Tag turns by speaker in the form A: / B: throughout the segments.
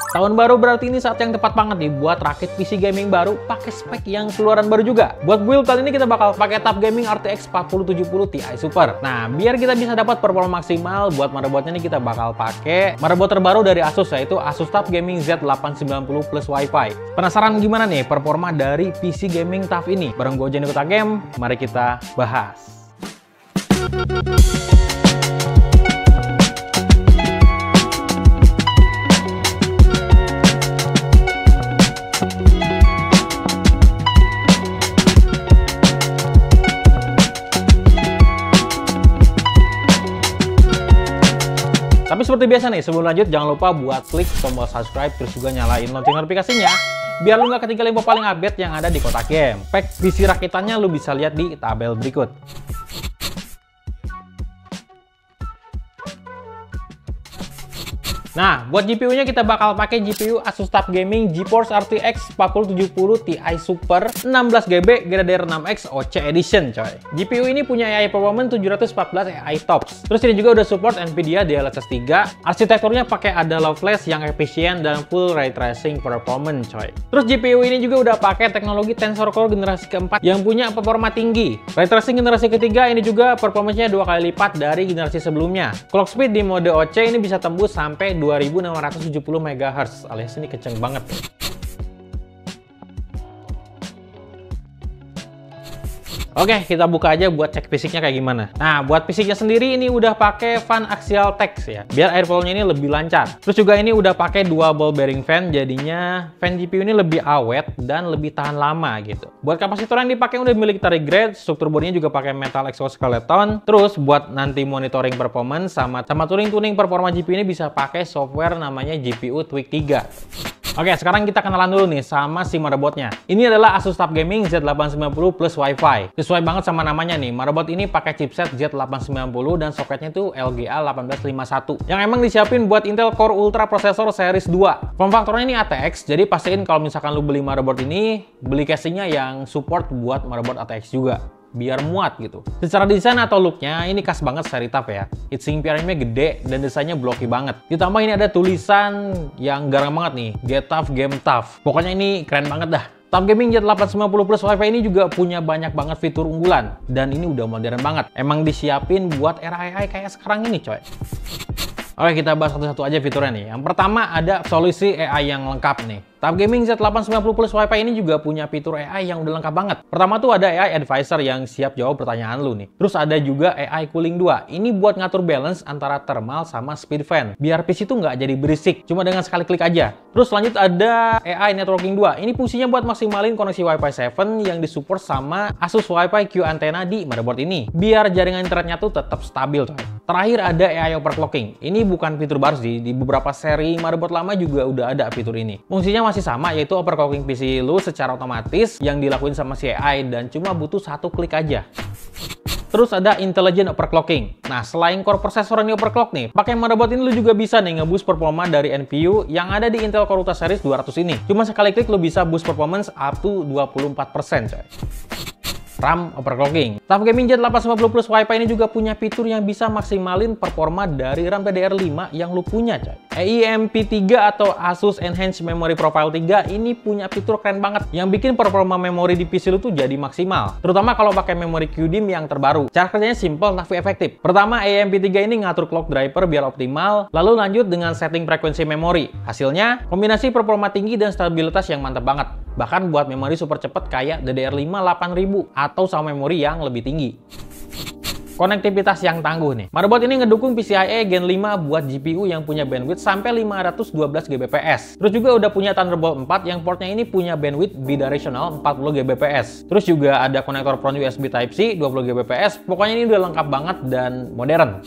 A: Tahun baru berarti ini saat yang tepat banget nih buat rakit PC gaming baru pakai spek yang keluaran baru juga. Buat build kali ini kita bakal pakai TUF Gaming RTX 4070 Ti Super. Nah, biar kita bisa dapat performa maksimal, buat motherboardnya ini kita bakal pakai motherboard terbaru dari Asus, yaitu Asus TUF Gaming Z890 Plus Wi-Fi. Penasaran gimana nih performa dari PC gaming TUF ini? Bareng gue Jenny Kota Game, mari kita bahas. Tapi seperti biasa nih, sebelum lanjut jangan lupa buat klik tombol subscribe, terus juga nyalain lonceng notifikasinya biar lu nggak ketinggalan info paling update yang ada di Kotak Game. Spek PC rakitannya lu bisa lihat di tabel berikut. Nah, buat GPU-nya kita bakal pakai GPU Asus TUF Gaming GeForce RTX 4070 Ti Super 16GB GDDR6X OC Edition, coy. GPU ini punya AI performance 714 AI TOPS. Terus ini juga udah support NVIDIA DLSS 3. Arsitekturnya pakai ada low flash yang efisien dan full ray tracing performance, coy. Terus GPU ini juga udah pakai teknologi Tensor Core generasi keempat yang punya performa tinggi. Ray tracing generasi ketiga ini juga performanya 2 kali lipat dari generasi sebelumnya. Clock speed di mode OC ini bisa tembus sampai 2670 MHz, alias ini kenceng banget. Oke, kita buka aja buat cek fisiknya kayak gimana. Nah, buat fisiknya sendiri ini udah pakai fan axial text ya, biar airflow-nya ini lebih lancar. Terus juga ini udah pakai dual ball bearing fan, jadinya fan GPU ini lebih awet dan lebih tahan lama gitu. Buat kapasitor yang dipakai udah military grade, struktur bodinya juga pakai metal exoskeleton. Terus buat nanti monitoring performance sama tuning performa GPU ini bisa pakai software namanya GPU Tweak 3. Oke, sekarang kita kenalan dulu nih sama si motherboardnya. Ini adalah Asus TUF Gaming Z890 Plus Wi-Fi. Sesuai banget sama namanya nih, motherboard ini pakai chipset Z890 dan soketnya itu LGA 1851. Yang emang disiapin buat Intel Core Ultra Processor Series 2. Form factornya ini ATX, jadi pastiin kalau misalkan lu beli motherboard ini, beli casingnya yang support buat motherboard ATX juga, biar muat gitu. Secara desain atau looknya ini khas banget seri TUF ya. Heatsink PRM-nya gede dan desainnya blocky banget. Ditambah ini ada tulisan yang garang banget nih, Get Tough Game Tough. Pokoknya ini keren banget dah. TUF Gaming Z890 Plus Wi-Fi ini juga punya banyak banget fitur unggulan dan ini udah modern banget. Emang disiapin buat era AI kayak sekarang ini, coy. Oke, kita bahas satu-satu aja fiturnya nih. Yang pertama ada solusi AI yang lengkap nih. TUF Gaming Z890 Plus Wi-Fi ini juga punya fitur AI yang udah lengkap banget. Pertama tuh ada AI Advisor yang siap jawab pertanyaan lu nih. Terus ada juga AI Cooling 2. Ini buat ngatur balance antara thermal sama speed fan. Biar PC tuh nggak jadi berisik, cuma dengan sekali klik aja. Terus lanjut ada AI Networking 2. Ini fungsinya buat maksimalin koneksi Wi-Fi 7 yang disupport sama Asus Wi-Fi Q Antenna di motherboard ini. Biar jaringan internetnya tuh tetap stabil, coy. Terakhir ada AI Overclocking. Ini bukan fitur baru sih, di beberapa seri motherboard lama juga udah ada fitur ini. Fungsinya masih sama, yaitu overclocking PC lu secara otomatis yang dilakuin sama si AI dan cuma butuh satu klik aja. Terus ada Intelligent Overclocking. Nah, selain core processor ini overclock nih, pakai motherboard ini lu juga bisa nih nge-boost performa dari NPU yang ada di Intel Core Ultra Series 200 ini. Cuma sekali klik lu bisa boost performance up to 24%, coy. RAM overclocking. TUF Gaming Z890 Plus Wi-Fi ini juga punya fitur yang bisa maksimalin performa dari RAM DDR5 yang lu punya, coy. eIMP3 atau Asus Enhanced Memory Profile 3 ini punya fitur keren banget yang bikin performa memori di PC lu tuh jadi maksimal. Terutama kalau pakai memori QDIMM yang terbaru. Cara kerjanya simple tapi efektif. Pertama, eIMP3 ini ngatur clock driver biar optimal, lalu lanjut dengan setting frekuensi memori. Hasilnya, kombinasi performa tinggi dan stabilitas yang mantap banget. Bahkan buat memori super cepet kayak DDR5 8000 atau sama memori yang lebih tinggi. Konektivitas yang tangguh nih. Motherboard ini ngedukung PCIe Gen 5 buat GPU yang punya bandwidth sampai 512 Gbps. Terus juga udah punya Thunderbolt 4 yang portnya ini punya bandwidth bidirectional 40 Gbps. Terus juga ada konektor front USB Type-C 20 Gbps. Pokoknya ini udah lengkap banget dan modern.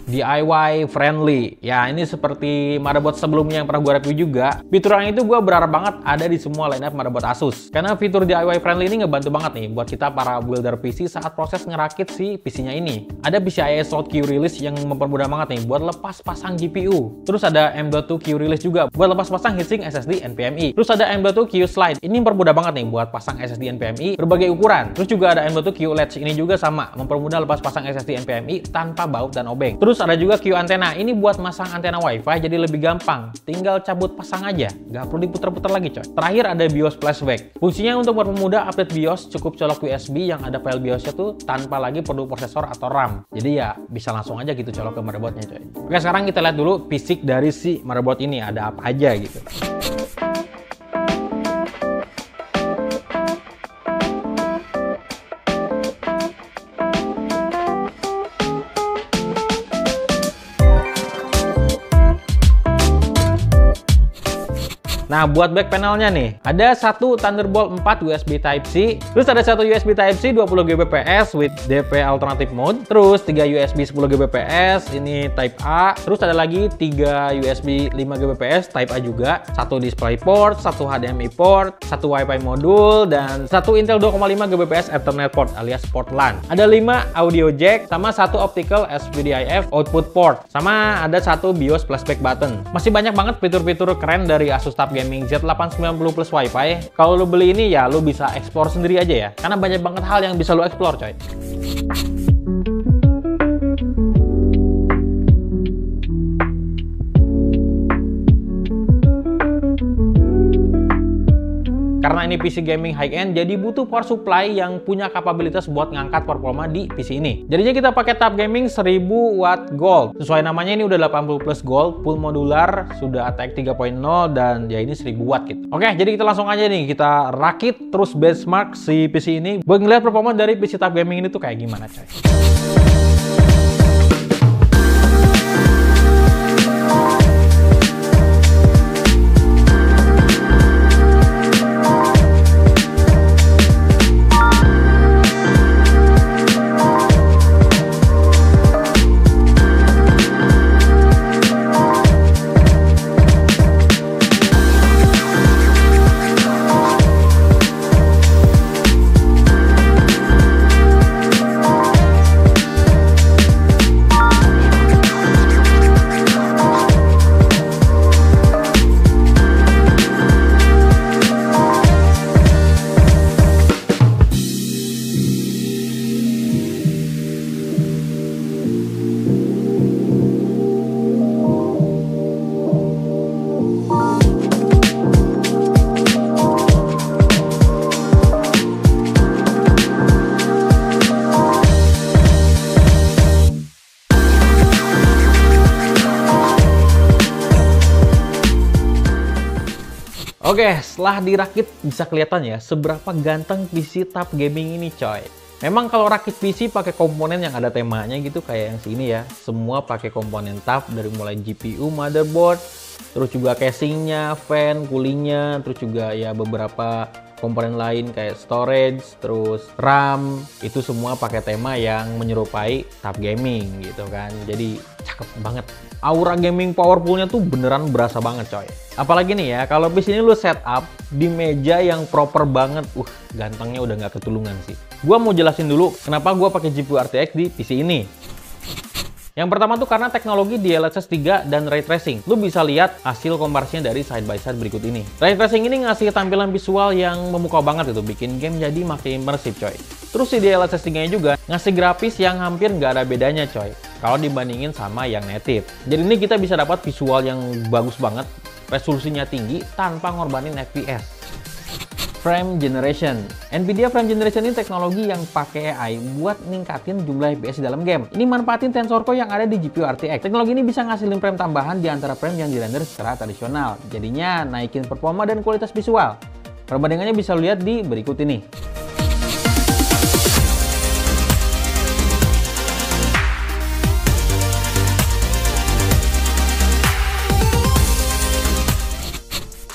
A: DIY friendly. Ya, ini seperti motherboard sebelumnya yang pernah gue review juga. Fitur yang itu gue berharap banget ada di semua lineup motherboard Asus. Karena fitur DIY friendly ini ngebantu banget nih buat kita para builder PC saat proses ngerakit si PC-nya ini. Ada PCIe slot Q release yang mempermudah banget nih buat lepas pasang GPU. Terus ada M.2 Q release juga buat lepas pasang heatsink SSD NVMe. Terus ada M.2 Q slide. Ini mempermudah banget nih buat pasang SSD NVMe berbagai ukuran. Terus juga ada M.2 Q latch, ini juga sama mempermudah lepas pasang SSD NVMe tanpa baut dan obeng. Terus Terus ada juga Q antena. Ini buat masang antena WiFi jadi lebih gampang. Tinggal cabut pasang aja, nggak perlu diputar-putar lagi coy. Terakhir ada BIOS flashback. Fungsinya untuk mempermudah update BIOS, cukup colok USB yang ada file BIOS-nya tuh tanpa lagi perlu prosesor atau RAM. Jadi ya bisa langsung aja gitu colok ke motherboardnya coy. Oke, sekarang kita lihat dulu fisik dari si motherboard ini ada apa aja gitu. Nah, buat back panelnya nih, ada satu Thunderbolt 4 USB Type-C, terus ada satu USB Type-C 20 Gbps with DP alternative mode, terus 3 USB 10 Gbps, ini Type A, terus ada lagi 3 USB 5 Gbps Type A juga, satu display port, satu HDMI port, satu Wi-Fi modul, dan satu Intel 2,5 Gbps Ethernet port alias port LAN. Ada 5 audio jack, sama satu optical SPDIF output port, sama ada satu BIOS flashback button. Masih banyak banget fitur-fitur keren dari Asus TUF Gaming Z890 Plus Wi-Fi. Kalau lo beli ini ya lo bisa explore sendiri aja ya, karena banyak banget hal yang bisa lo explore coy. Karena ini PC gaming high-end, jadi butuh power supply yang punya kapabilitas buat ngangkat performa di PC ini. Jadinya kita pakai TUF Gaming 1000 watt gold. Sesuai namanya ini udah 80 plus gold, full modular, sudah ATX 3.0 dan ya ini 1000 watt gitu. Oke, jadi kita langsung aja nih, kita rakit terus benchmark si PC ini buat ngeliat performa dari PC TUF Gaming ini tuh kayak gimana coy. Oke, setelah dirakit bisa kelihatan ya seberapa ganteng PC TUF Gaming ini coy. Memang kalau rakit PC pakai komponen yang ada temanya gitu kayak yang sini ya. Semua pakai komponen TUF dari mulai GPU, motherboard, terus juga casingnya, fan, coolingnya, terus juga ya beberapa komponen lain kayak storage, terus RAM, itu semua pakai tema yang menyerupai TUF Gaming gitu kan. Jadi cakep banget. Aura gaming powerfulnya tuh beneran berasa banget coy. Apalagi nih ya, kalau PC ini lu setup di meja yang proper banget, gantengnya udah nggak ketulungan sih. Gua mau jelasin dulu kenapa gua pakai GPU RTX di PC ini. Yang pertama tuh karena teknologi DLSS 3 dan Ray Tracing. Lu bisa lihat hasil komparasinya dari side by side berikut ini. Ray Tracing ini ngasih tampilan visual yang memukau banget itu, bikin game jadi makin imersif coy. Terus si DLSS 3-nya juga ngasih grafis yang hampir nggak ada bedanya coy, kalau dibandingin sama yang native. Jadi ini kita bisa dapat visual yang bagus banget, resolusinya tinggi, tanpa ngorbanin FPS. Frame Generation. Nvidia Frame Generation ini teknologi yang pakai AI buat ningkatin jumlah FPS di dalam game. Ini manfaatin tensor core yang ada di GPU RTX. Teknologi ini bisa ngasilin frame tambahan di antara frame yang dirender secara tradisional. Jadinya naikin performa dan kualitas visual. Perbandingannya bisa lihat di berikut ini.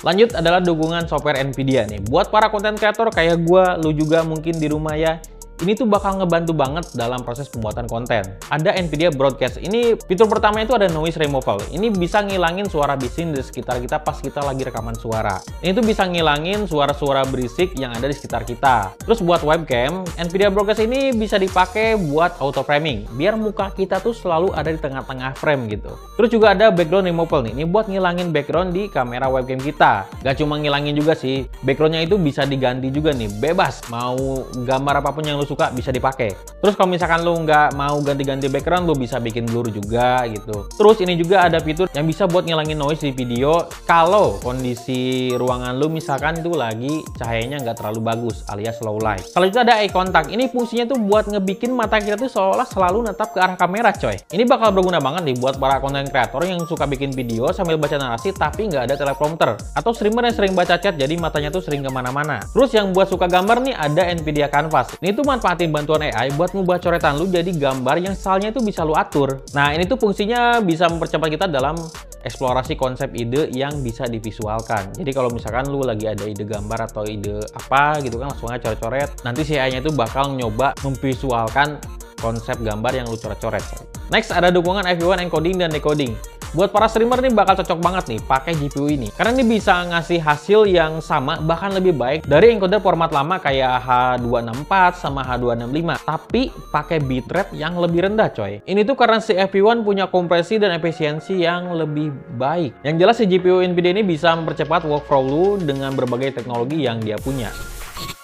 A: Lanjut adalah dukungan software Nvidia nih. Buat para konten kreator kayak gua, lu juga mungkin di rumah ya. Ini tuh bakal ngebantu banget dalam proses pembuatan konten. Ada Nvidia Broadcast. Ini fitur pertama itu ada noise removal. Ini bisa ngilangin suara bising di sekitar kita pas kita lagi rekaman suara. Ini tuh bisa ngilangin suara-suara berisik yang ada di sekitar kita. Terus buat webcam, Nvidia Broadcast ini bisa dipakai buat auto framing, biar muka kita tuh selalu ada di tengah-tengah frame gitu. Terus juga ada background removal nih. Ini buat ngilangin background di kamera webcam kita. Gak cuma ngilangin juga sih, backgroundnya itu bisa diganti juga nih, bebas. Mau gambar apapun yang lu suka bisa dipakai. Terus kalau misalkan lu nggak mau ganti-ganti background, lu bisa bikin blur juga gitu. Terus ini juga ada fitur yang bisa buat ngilangin noise di video kalau kondisi ruangan lu misalkan itu lagi cahayanya nggak terlalu bagus alias low light. Kalau itu ada eye contact, ini fungsinya tuh buat ngebikin mata kita tuh seolah selalu natap ke arah kamera coy. Ini bakal berguna banget nih buat para content creator yang suka bikin video sambil baca narasi tapi nggak ada teleprompter, atau streamer yang sering baca chat jadi matanya tuh sering kemana-mana. Terus yang buat suka gambar nih ada Nvidia Canvas. Ini tuh manfaatin bantuan AI buat ngubah coretan lu jadi gambar yang stylenya tuh bisa lu atur. Nah ini tuh fungsinya bisa mempercepat kita dalam eksplorasi konsep ide yang bisa divisualkan. Jadi kalau misalkan lu lagi ada ide gambar atau ide apa gitu kan, langsung aja coret-coret. Nanti si AI-nya itu bakal nyoba memvisualkan konsep gambar yang lu coret-coret. Next ada dukungan FV1 encoding dan decoding. Buat para streamer nih bakal cocok banget nih pakai GPU ini, karena ini bisa ngasih hasil yang sama bahkan lebih baik dari encoder format lama kayak H264 sama H265, tapi pakai bitrate yang lebih rendah coy. Ini tuh karena si FV1 punya kompresi dan efisiensi yang lebih baik. Yang jelas si GPU Nvidia ini bisa mempercepat workflow lu dengan berbagai teknologi yang dia punya.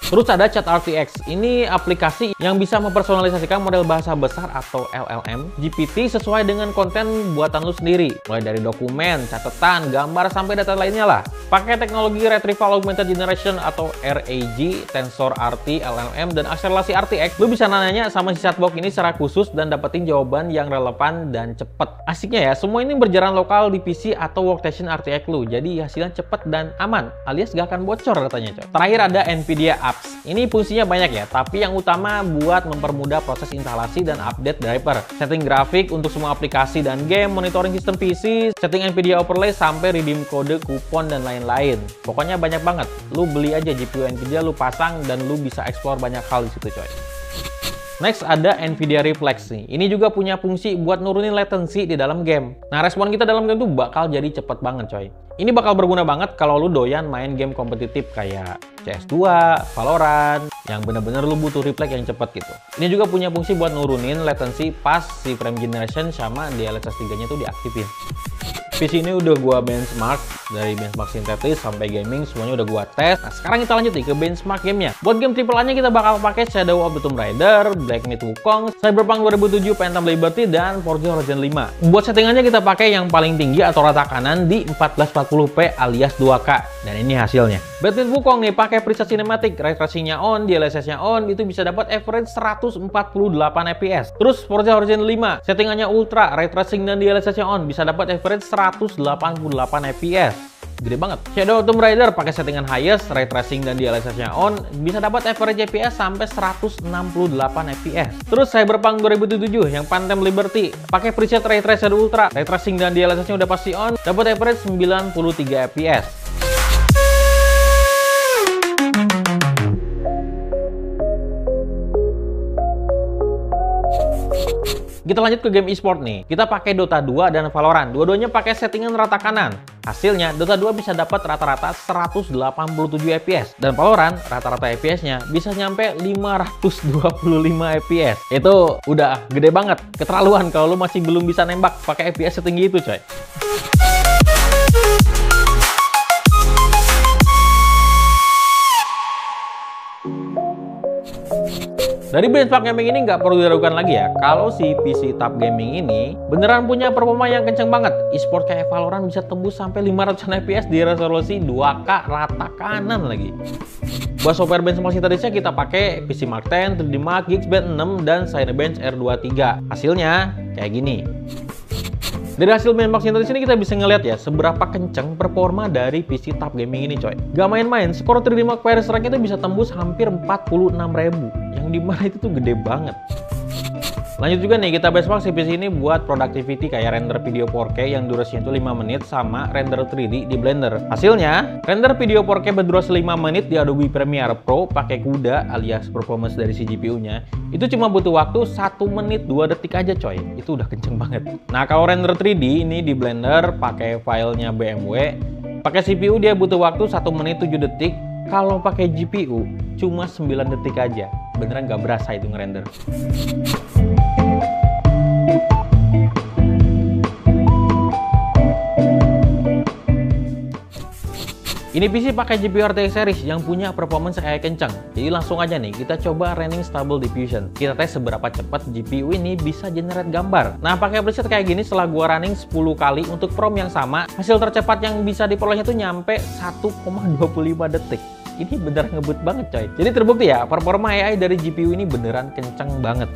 A: Terus ada ChatRTX, ini aplikasi yang bisa mempersonalisasikan model bahasa besar atau LLM GPT sesuai dengan konten buatan lu sendiri. Mulai dari dokumen, catatan, gambar, sampai data lainnya lah. Pakai teknologi Retrieval Augmented Generation atau RAG, Tensor RT, LLM, dan akselerasi RTX, lu bisa nanya sama si chatbot ini secara khusus dan dapetin jawaban yang relevan dan cepet. Asiknya ya, semua ini berjalan lokal di PC atau workstation RTX lu, jadi hasilnya cepet dan aman, alias gak akan bocor katanya coy. Terakhir ada Nvidia Apps. Ini fungsinya banyak ya, tapi yang utama buat mempermudah proses instalasi dan update driver, setting grafik untuk semua aplikasi dan game, monitoring sistem PC, setting Nvidia overlay, sampai redeem kode, kupon, dan lain-lain. Pokoknya banyak banget. Lu beli aja GPU Nvidia, lu pasang, dan lu bisa explore banyak hal di situ coy. Next ada Nvidia Reflex nih. Ini juga punya fungsi buat nurunin latency di dalam game. Nah, respon kita dalam game tuh bakal jadi cepet banget coy. Ini bakal berguna banget kalau lu doyan main game kompetitif kayak CS2, Valorant, yang bener-bener lu butuh refleks yang cepet gitu. Ini juga punya fungsi buat nurunin latency pas si frame generation sama DLSS 3-nya tuh diaktifin. PC ini udah gua benchmark, dari benchmark sintetis sampai gaming semuanya udah gua tes. Nah, sekarang kita lanjut nih ke benchmark gamenya. Buat game AAA-nya kita bakal pakai Shadow of the Tomb Raider, Black Myth Wukong, Cyberpunk 2077, Phantom Liberty, dan Forza Horizon 5. Buat settingannya kita pakai yang paling tinggi atau rata kanan di 1440p alias 2K. Dan ini hasilnya. Black Myth Wukong nih pakai preset cinematic, ray tracing-nya on, DLSS-nya on, itu bisa dapat average 148 fps. Terus Forza Horizon 5, settingannya ultra, ray tracing dan DLSS-nya on, bisa dapat average 188 fps. Gede banget. Shadow of Tomb Raider pakai settingan highest, ray tracing dan DLSS-nya on, bisa dapat average FPS sampai 168 fps. Terus Cyberpunk 2077 yang Phantom Liberty pakai preset ray tracer ultra, ray tracing dan DLSS-nya udah pasti on, dapat average 93 fps. Kita lanjut ke game e-sport nih. Kita pakai Dota 2 dan Valorant. Dua-duanya pakai settingan rata kanan. Hasilnya, Dota 2 bisa dapat rata-rata 187 fps. Dan Valorant, rata-rata fps-nya bisa nyampe 525 fps. Itu udah gede banget. Keterlaluan kalau lu masih belum bisa nembak pakai fps setinggi itu, coy. Dari benchmark gaming ini nggak perlu diragukan lagi ya, kalau si PC Tab Gaming ini beneran punya performa yang kenceng banget. E-sport kayak Valorant bisa tembus sampai 500 fps di resolusi 2K rata kanan lagi. Buat software benchmark sintetisnya kita pakai PC Mark 10, 3D Mark, Geekbench 6, dan Cinebench R23. Hasilnya kayak gini. Dari hasil benchmark sintetis ini kita bisa ngeliat ya seberapa kenceng performa dari PC Tab Gaming ini coy. Gak main-main, skor 3D Mark Fire Strike itu bisa tembus hampir 46.000. Yang dimana itu tuh gede banget. Lanjut juga nih, kita benchmark si PC ini buat productivity kayak render video 4K yang durasinya itu 5 menit sama render 3D di Blender. Hasilnya, render video 4K berdurasi 5 menit di Adobe Premiere Pro pakai CUDA alias performance dari si GPU-nya. Itu cuma butuh waktu 1 menit 2 detik aja coy. Itu udah kenceng banget. Nah, kalau render 3D ini di Blender pakai filenya BMW, pakai CPU dia butuh waktu 1 menit 7 detik. Kalau pakai GPU cuma 9 detik aja. Beneran gak berasa itu ngerender. Ini PC pakai GPU RTX series yang punya performance AI kencang. Jadi langsung aja nih, kita coba running Stable Diffusion. Kita tes seberapa cepat GPU ini bisa generate gambar. Nah, pakai preset kayak gini setelah gua running 10 kali untuk prompt yang sama, hasil tercepat yang bisa diperolehnya tuh nyampe 1,25 detik. Ini beneran ngebut banget coy. Jadi terbukti ya, performa AI dari GPU ini beneran kencang banget.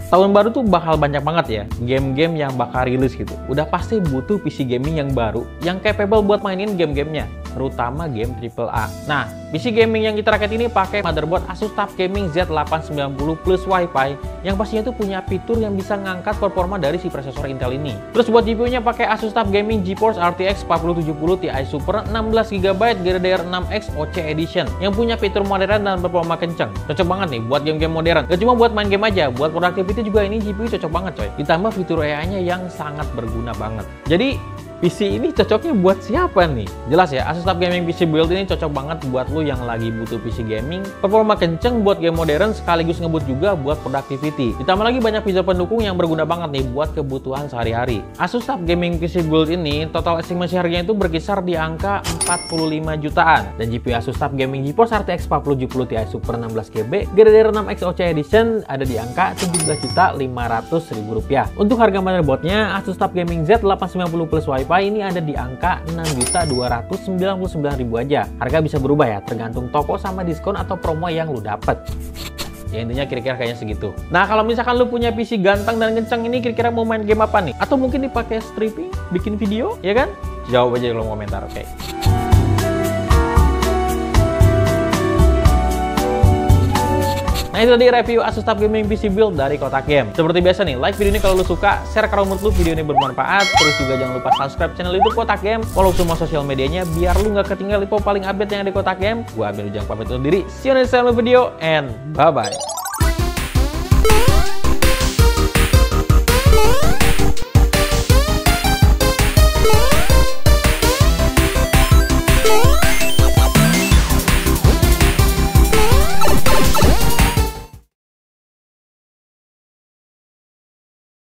A: Tahun baru tuh bakal banyak banget ya game-game yang bakal rilis gitu. Udah pasti butuh PC gaming yang baru yang capable buat mainin game-gamenya, terutama game AAA. Nah, PC gaming yang kita rakit ini pakai motherboard Asus TUF Gaming Z890 plus Wi-Fi yang pastinya tuh punya fitur yang bisa ngangkat performa dari si prosesor Intel ini. Terus buat GPU-nya pakai Asus TUF Gaming GeForce RTX 4070 Ti Super 16GB GDDR6X OC Edition yang punya fitur modern dan performa kenceng. Cocok banget nih buat game-game modern. Gak cuma buat main game aja, buat productivity juga ini GPU cocok banget coy. Ditambah fitur AI-nya yang sangat berguna banget. Jadi PC ini cocoknya buat siapa nih? Jelas ya, Asus TUF Gaming PC Build ini cocok banget buat lu yang lagi butuh PC gaming, performa kenceng buat game modern sekaligus ngebut juga buat productivity. Ditambah lagi banyak fitur pendukung yang berguna banget nih buat kebutuhan sehari-hari. Asus TUF Gaming PC Build ini total estimasi harganya itu berkisar di angka 45 jutaan. Dan GPU Asus TUF Gaming GeForce RTX 4070 Ti Super 16GB GDDR6X OC Edition ada di angka 17.500.000 rupiah. Untuk harga motherboardnya Asus TUF Gaming Z890 plus Wi-Fi ini ada di angka 6.299.000 aja. Harga bisa berubah ya, tergantung toko sama diskon atau promo yang lu dapet. Ya intinya kira-kira kayaknya segitu. Nah, kalau misalkan lu punya PC ganteng dan kencang ini, kira-kira mau main game apa nih? Atau mungkin dipakai streaming, bikin video, ya kan? Jawab aja di kolom komentar, oke? Nah, itu tadi review Asus TUF Gaming PC Build dari Kotak Game. Seperti biasa nih, like video ini kalau lu suka, share kalau menurut lu video ini bermanfaat, terus juga jangan lupa subscribe channel YouTube Kotak Game, follow semua sosial medianya biar lu nggak ketinggalan info paling update yang ada di Kotak Game. Gua Amir Ujang pamit undur diri, see you next time video, and bye-bye.